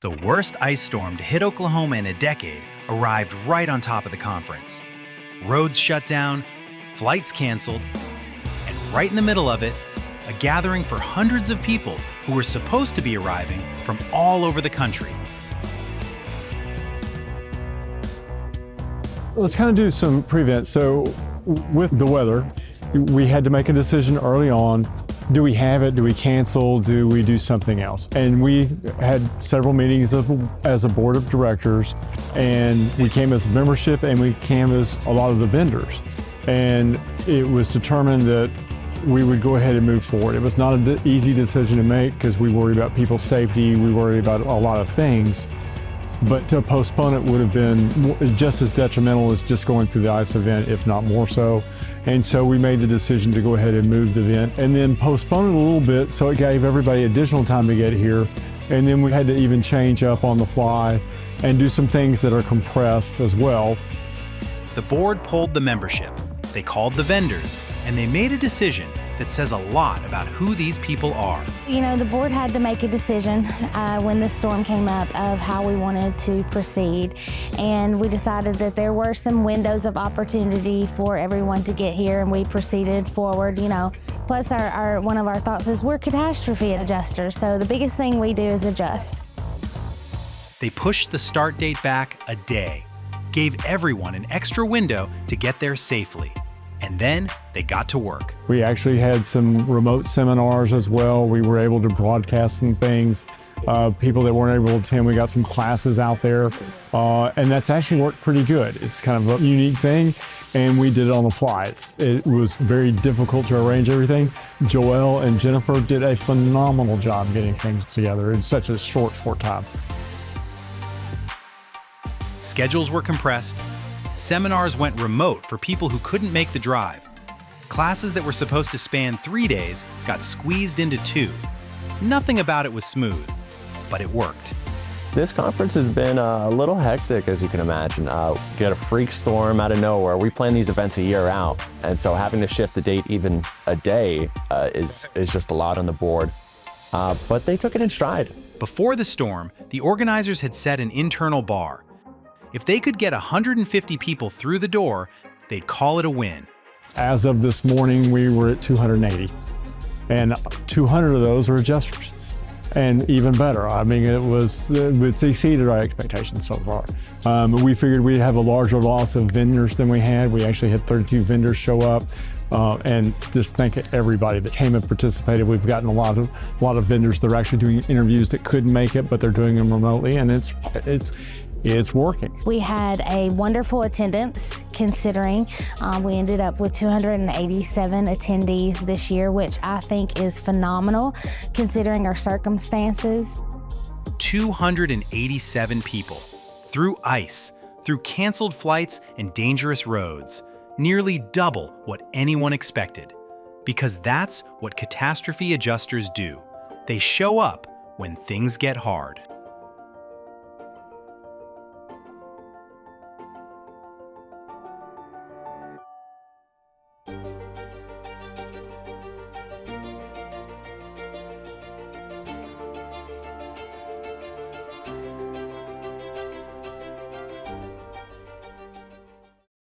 The worst ice storm to hit Oklahoma in a decade arrived right on top of the conference. Roads shut down, flights canceled, and right in the middle of it, a gathering for hundreds of people who were supposed to be arriving from all over the country. Let's kind of do some prevent. So with the weather, we had to make a decision early on. Do we have it? Do we cancel? Do we do something else? And we had several meetings as a board of directors, and we canvassed membership and we canvassed a lot of the vendors. And it was determined that we would go ahead and move forward. It was not an easy decision to make because we worried about people's safety, we worried about a lot of things. But to postpone it would have been just as detrimental as just going through the ice event, if not more so. And so we made the decision to go ahead and move the event and then postpone it a little bit so it gave everybody additional time to get here. And then we had to even change up on the fly and do some things that are compressed as well. The board polled the membership, they called the vendors, and they made a decision that says a lot about who these people are. You know, the board had to make a decision when the storm came up of how we wanted to proceed. And we decided that there were some windows of opportunity for everyone to get here, and we proceeded forward, you know. Plus, one of our thoughts is we're catastrophe adjusters, so the biggest thing we do is adjust. They pushed the start date back a day, gave everyone an extra window to get there safely. And then they got to work. We actually had some remote seminars as well. We were able to broadcast some things. People that weren't able to attend, we got some classes out there. And that's actually worked pretty good. It's kind of a unique thing, and we did it on the fly. It was very difficult to arrange everything. Joelle and Jennifer did a phenomenal job getting things together in such a short time. Schedules were compressed. Seminars went remote for people who couldn't make the drive. Classes that were supposed to span 3 days got squeezed into 2. Nothing about it was smooth, but it worked. This conference has been a little hectic, as you can imagine. Get a freak storm out of nowhere. We plan these events a year out, and so having to shift the date even a day is just a lot on the board. But they took it in stride. Before the storm, the organizers had set an internal bar. If they could get 150 people through the door, they'd call it a win. As of this morning, we were at 280, and 200 of those were adjusters. And even better, I mean, it's exceeded our expectations so far. We figured we'd have a larger loss of vendors than we had. We actually had 32 vendors show up. And just thank everybody that came and participated. We've gotten a lot of vendors that are actually doing interviews that couldn't make it, but they're doing them remotely, and it's working. We had a wonderful attendance considering we ended up with 287 attendees this year, which I think is phenomenal considering our circumstances. 287 people, through ice, through canceled flights and dangerous roads, nearly double what anyone expected. Because that's what catastrophe adjusters do. They show up when things get hard.